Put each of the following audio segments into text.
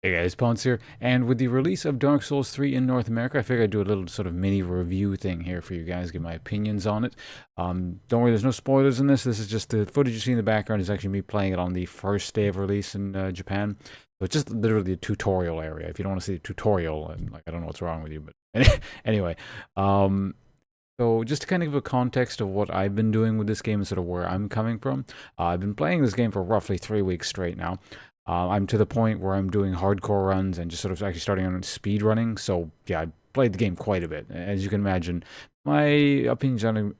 Hey guys, Ponce here, and with the release of Dark Souls 3 in North America, I figured I'd do a little sort of mini review thing here for you guys, give my opinions on it. Don't worry, there's no spoilers in this. This is just the footage you see in the background is actually me playing it on the first day of release in Japan. So it's just literally a tutorial area. If you don't want to see the tutorial, and like I don't know what's wrong with you, but anyway, um, so just to kind of give a context of what I've been doing with this game and sort of where I'm coming from, I've been playing this game for roughly 3 weeks straight now. I'm to the point where I'm doing hardcore runs and just sort of actually starting on speed running. So yeah, I played the game quite a bit. As you can imagine, my opinions on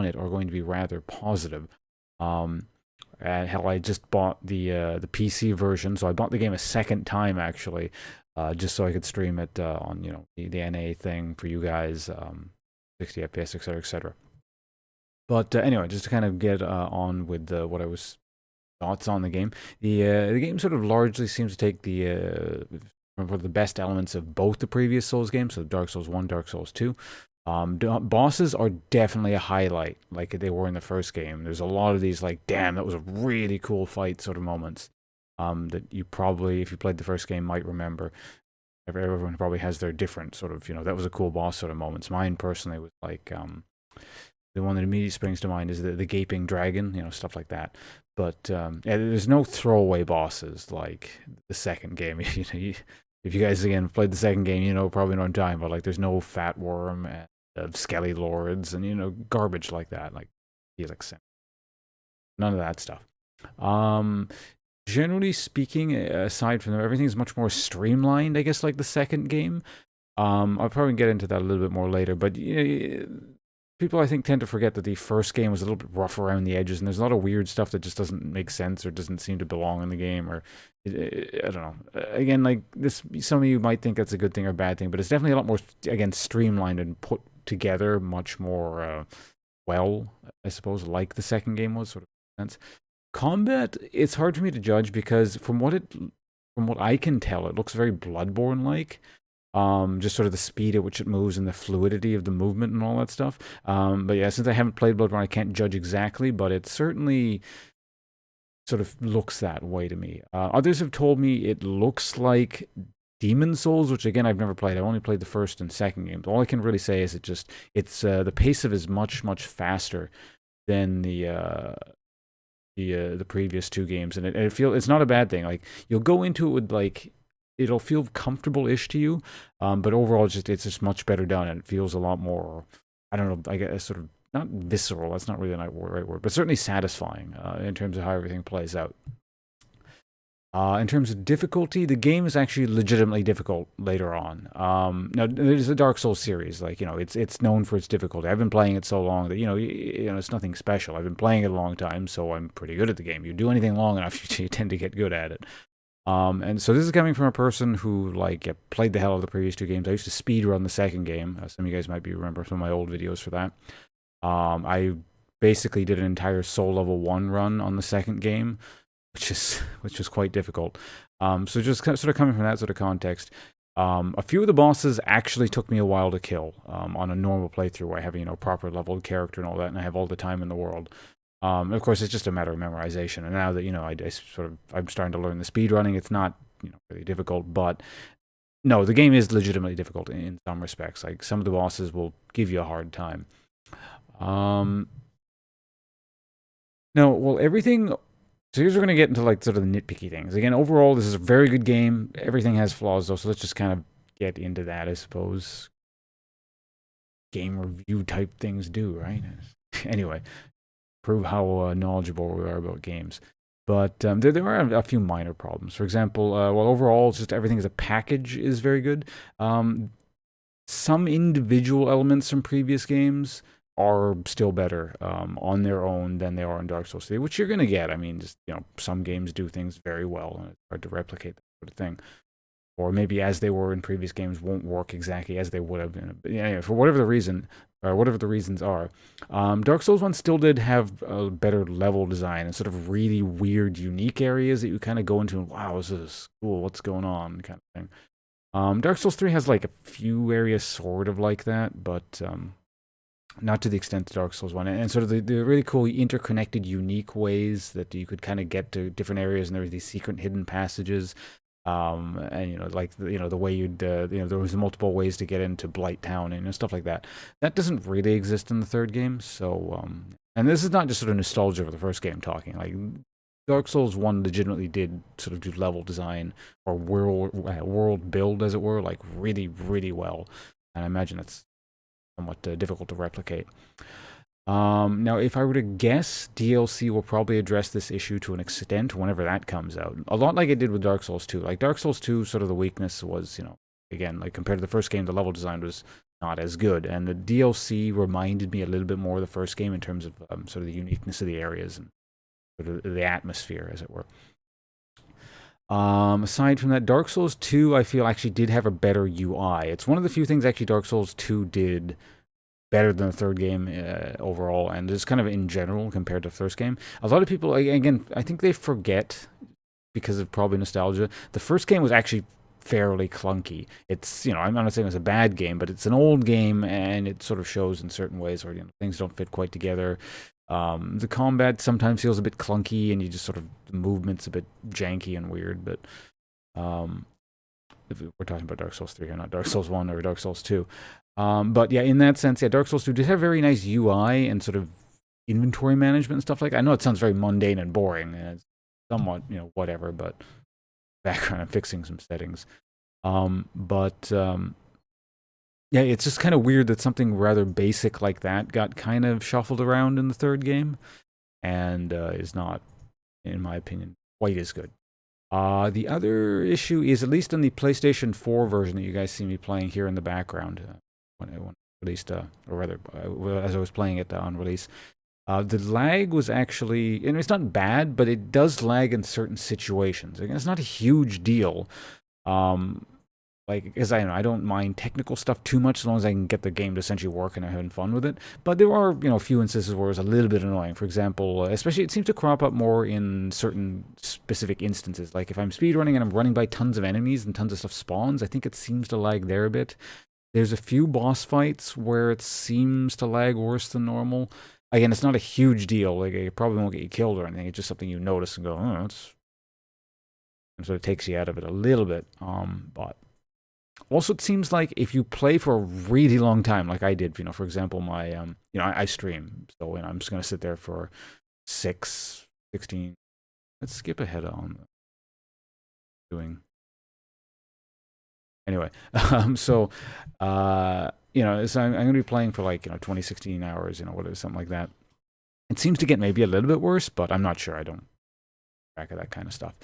it are going to be rather positive. Um, and hell, I just bought the PC version, so I bought the game a second time actually, just so I could stream it on the NA thing for you guys, 60 FPS, etc., etc. But anyway, just to kind of get on with what I was thoughts on the game. The game sort of largely seems to take the best elements of both the previous Souls games, so Dark Souls 1, Dark Souls 2. Bosses are definitely a highlight, like they were in the first game. There's a lot of these, like, damn, that was a really cool fight sort of moments that you probably, if you played the first game, might remember. Everyone probably has their different sort of, that was a cool boss sort of moments. Mine personally was like, the one that immediately springs to mind is the gaping dragon, stuff like that. But yeah, there's no throwaway bosses like the second game. If you guys again played the second game, probably know what I'm talking about. Like, there's no fat worm and skelly lords and garbage like that, like helix. None of that stuff. Um, Generally speaking, aside from that, everything's much more streamlined. I guess like the second game. I'll probably get into that a little bit more later, but people I think tend to forget that the first game was a little bit rough around the edges, and there's a lot of weird stuff that just doesn't make sense or doesn't seem to belong in the game, or I don't know. Again, like this, some of you might think that's a good thing or bad thing, but it's definitely a lot more again streamlined and put together much more well, I suppose, like the second game was sort of sense. Combat, it's hard for me to judge because from what I can tell, it looks very Bloodborne like. Just sort of the speed at which it moves and the fluidity of the movement and all that stuff. But yeah, since I haven't played Bloodborne, I can't judge exactly, but it certainly sort of looks that way to me. Others have told me it looks like Demon Souls, which again I've never played. I only played the first and second games. All I can really say is it's the pace of it is much faster than the previous two games, and it's not a bad thing. Like, you'll go into it with like it'll feel comfortable-ish to you, but overall it's just much better done, and it feels a lot more, I don't know, I guess sort of not visceral. That's not really the right word, but certainly satisfying in terms of how everything plays out. In terms of difficulty, the game is actually legitimately difficult later on. Now, there's a Dark Souls series, like it's known for its difficulty. I've been playing it so long that it's nothing special. I've been playing it a long time, so I'm pretty good at the game. You do anything long enough, you tend to get good at it. And so this is coming from a person who played the hell out of the previous two games. I used to speed run the second game. Some of you guys might remember some of my old videos for that. I basically did an entire Soul Level 1 run on the second game, which is quite difficult. So just sort of coming from that sort of context, a few of the bosses actually took me a while to kill on a normal playthrough where I have proper leveled character and all that, and I have all the time in the world. Of course, it's just a matter of memorization. And now that I'm starting to learn the speed running, it's not really difficult. But no, the game is legitimately difficult in some respects. Like, some of the bosses will give you a hard time. No, well, everything. So here's we're gonna get into like sort of the nitpicky things. Again, overall, this is a very good game. Everything has flaws though, so let's just kind of get into that, I suppose. Game review type things do, right? Anyway, prove how knowledgeable we are about games. But there are a few minor problems. For example, well, overall, just everything as a package is very good. Some individual elements from previous games are still better on their own than they are in Dark Souls 3, which you're going to get. I mean, just, some games do things very well, and it's hard to replicate that sort of thing. Or maybe as they were in previous games won't work exactly as they would have been. But yeah, for whatever the reason, or whatever the reasons are, Dark Souls 1 still did have a better level design and sort of really weird, unique areas that you kind of go into and, wow, this is cool, what's going on, kind of thing. Dark Souls 3 has like a few areas sort of like that, but not to the extent that Dark Souls 1. And sort of the really cool interconnected, unique ways that you could kind of get to different areas, and there were these secret hidden passages. And like the way you'd there was multiple ways to get into Blight Town and stuff like that. That doesn't really exist in the third game. So and this is not just sort of nostalgia for the first game talking. Like Dark Souls 1 legitimately did sort of do level design or world build, as it were, like really, really well. And I imagine that's somewhat difficult to replicate. Now, if I were to guess, DLC will probably address this issue to an extent whenever that comes out. A lot like it did with Dark Souls 2. Like Dark Souls 2, sort of the weakness was, again, like compared to the first game, the level design was not as good. And the DLC reminded me a little bit more of the first game in terms of sort of the uniqueness of the areas and sort of the atmosphere, as it were. Aside from that, Dark Souls 2, I feel actually did have a better UI. It's one of the few things actually Dark Souls 2 did better than the third game overall, and just kind of in general compared to the first game. A lot of people, again, I think they forget, because of probably nostalgia, the first game was actually fairly clunky. It's, I'm not saying it's a bad game, but it's an old game, and it sort of shows in certain ways where things don't fit quite together. The combat sometimes feels a bit clunky, and you just sort of, the movement's a bit janky and weird, but if we're talking about Dark Souls 3 here, not Dark Souls 1 or Dark Souls 2. But yeah, in that sense, yeah, Dark Souls 2 did have very nice UI and sort of inventory management and stuff like that. I know it sounds very mundane and boring, and it's somewhat, whatever, but background, I'm fixing some settings. Yeah, it's just kind of weird that something rather basic like that got kind of shuffled around in the third game, and is not, in my opinion, quite as good. The other issue is, at least in the PlayStation 4 version that you guys see me playing here in the background, when it released, or rather, as I was playing it on release, the lag was actually, and it's not bad, but it does lag in certain situations. Again, it's not a huge deal. Because I don't mind technical stuff too much as long as I can get the game to essentially work and I'm having fun with it. But there are, a few instances where it's a little bit annoying. For example, especially it seems to crop up more in certain specific instances. Like if I'm speedrunning and I'm running by tons of enemies and tons of stuff spawns, I think it seems to lag there a bit. There's a few boss fights where it seems to lag worse than normal. Again, it's not a huge deal. Like, it probably won't get you killed or anything. It's just something you notice and go, oh, it's... And so it takes you out of it a little bit. But... Also, it seems like if you play for a really long time, like I did, for example, my, I stream, so I'm just going to sit there for 16, let's skip ahead on doing, anyway, so I'm going to be playing for like, 20, 16 hours, whatever, something like that. It seems to get maybe a little bit worse, but I'm not sure. I don't track of that kind of stuff.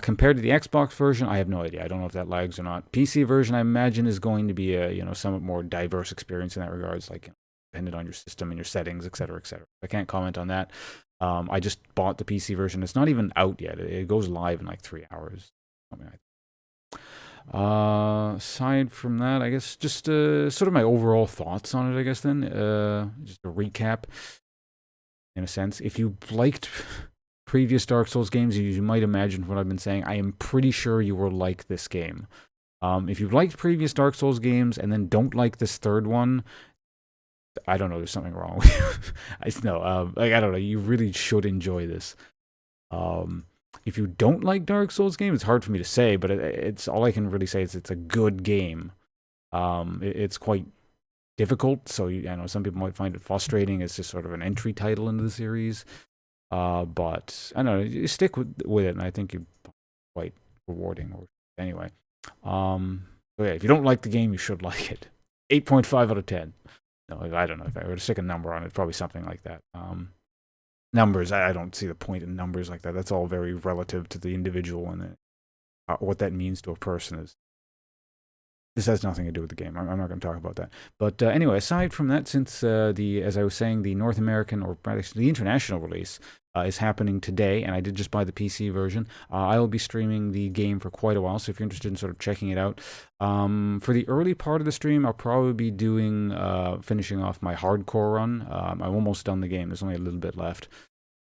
Compared to the Xbox version, I have no idea. I don't know if that lags or not. PC version, I imagine, is going to be a somewhat more diverse experience in that regards, like dependent on your system and your settings, etc., etc. I can't comment on that. I just bought the PC version. It's not even out yet. It goes live in like 3 hours. Something like that. Aside from that, I guess just sort of my overall thoughts on it. I guess then just a recap, in a sense. If you liked previous Dark Souls games, you might imagine from what I've been saying, I am pretty sure you will like this game. If you've liked previous Dark Souls games and then don't like this third one, I don't know, there's something wrong with you. I don't know, you really should enjoy this. If you don't like Dark Souls games, it's hard for me to say, but it's all I can really say is it's a good game. It's quite difficult, so I know some people might find it frustrating. It's just sort of an entry title into the series. But I don't know, you stick with it, and I think you're quite rewarding. Anyway, so yeah, if you don't like the game, you should like it. 8.5 out of 10. No, I don't know if I were to stick a number on it, probably something like that. Numbers, I don't see the point in numbers like that. That's all very relative to the individual, and what that means to a person is. This has nothing to do with the game. I'm not going to talk about that. But anyway, aside from that, since as I was saying, the North American, or the international release is happening today, and I did just buy the PC version, I will be streaming the game for quite a while, so if you're interested in sort of checking it out. For the early part of the stream, I'll probably be doing, finishing off my hardcore run. I'm almost done the game. There's only a little bit left.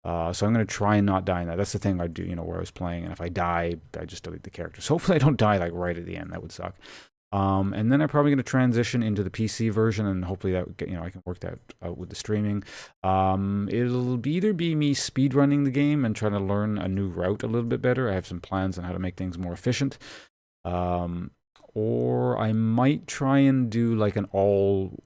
So I'm going to try and not die in that. That's the thing I do, where I was playing, and if I die, I just delete the character. So hopefully I don't die, like, right at the end. That would suck. And then I'm probably going to transition into the PC version, and hopefully that I can work that out with the streaming. It'll either be me speedrunning the game and trying to learn a new route a little bit better. I have some plans on how to make things more efficient. Or I might try and do like an all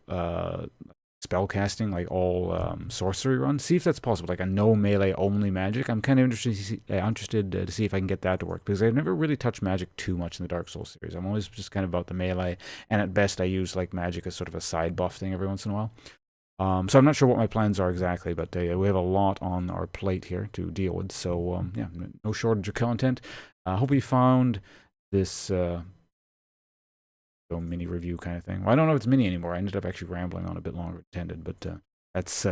spellcasting, like all sorcery run. See if that's possible, like a no melee only magic. I'm kind of interested to see if I can get that to work, because I've never really touched magic too much in the Dark Souls series. I'm always just kind of about the melee, and at best I use like magic as sort of a side buff thing every once in a while. So I'm not sure what my plans are exactly, but we have a lot on our plate here to deal with. So yeah, no shortage of content. I hope you found this mini review kind of thing. Well, I don't know if it's mini anymore. I ended up actually rambling on a bit longer than intended, but that's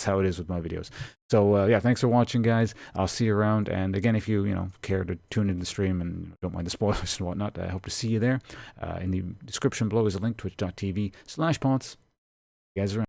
how it is with my videos. So yeah, thanks for watching, guys. I'll see you around. And again, if you care to tune in the stream and don't mind the spoilers and whatnot, I hope to see you there. In the description below is a link, twitch.tv/Ponce. You guys are in.